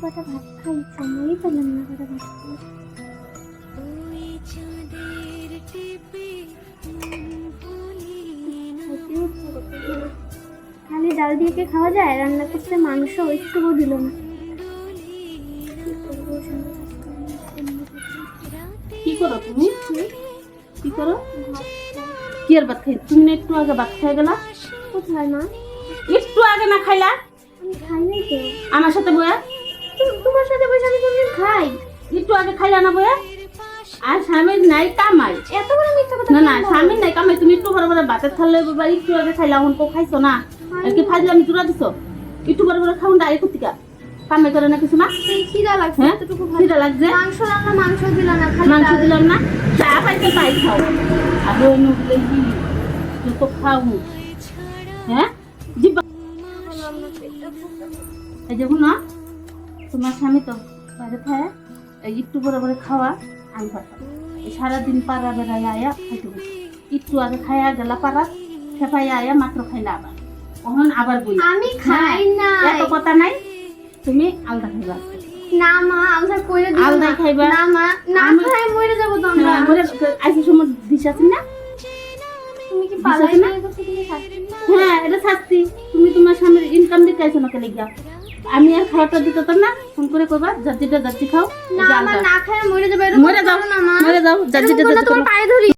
কটা ভাত খাই, সময়ই পেলাম না কটা ভাত খাই। খালি ডাল দিয়ে কি খাওয়া যায়? রান্না করতে মাংস একটুও দিল না। কি করো তুমি? কি করো? কি আর ভাত খাই? তুমি না একটু আগে ভাত খাই গেলা? কোথায় মা? একটু আগে না খাইলা? আমি খাই নাই তো। আমার সাথে বয়া তোমার সাথে বসে আমি কোনদিন খাই? একটু আগে খাইলা না বয়া? আর স্বামীর নাই কামাই। এত বড় মিথ্যা কথা না না, কেন বলো? স্বামীর নাই কামাই। তুমি একটু বড় বড় ভাতের থালে বাবা একটু আগে খাইলা, এখন তো খাইছো না। আর কি ফাজলে আমি তুলা দিছো? একটু বড় বড় খাউন ডাই কুতিকা কামাই করে না কিছু না? এই খিদা লাগছে, হ্যাঁ এতটুকু ভাত। খিদা লাগছে? মাংস রান্না, মাংস দিল না, খালি মাংস ডাল। দিলাম না, চা পাইতে তাই খাও। আর ওই নুগুলো যত খাও, হ্যাঁ জিব্বা। বললাম না, পেটটা ফুটো। এই দেখুন না, তোমার স্বামী তো বাইরে খায়, এই একটু বড় বড় খাওয়া আমি পারতাম। এই সারাদিন পাড়া বেড়ায় আয়া খাইতে বসে, একটু আগে খাইয়া গেলা পাড়া, খেপাই আয়া মাত্র খাইলা আবার, তখন আবার বই। আমি খাই না। এত কথা নাই, তুমি আলাদা খাইবা আজকে। না মা, আলাদা কইরা দিও আলাদা না। খাইবা? না মা, না আমি- খাই মরে যাব তো আমরা। আইসি সময় দিস আছি না? তুমি কি দিশা পালাই না? না করতে তুমি শাস্তি দিতে? হ্যাঁ, এটা শাস্তি। তুমি তোমার স্বামীর ইনকাম দিতে আইছো না কেলে গিয়া? আমি আর খাওয়াটা দিতে তো না, ফোন করে কইবা যার যেটা যাচ্ছি খাও। না এই যে আমার আলাদা। না খাই মরে যাবে, এরকম মরে যাও, করো না মা। মরে যাও, যার এরকম যেটা করলে যাচ্ছি তোমার খাও। পায়ে ধরি।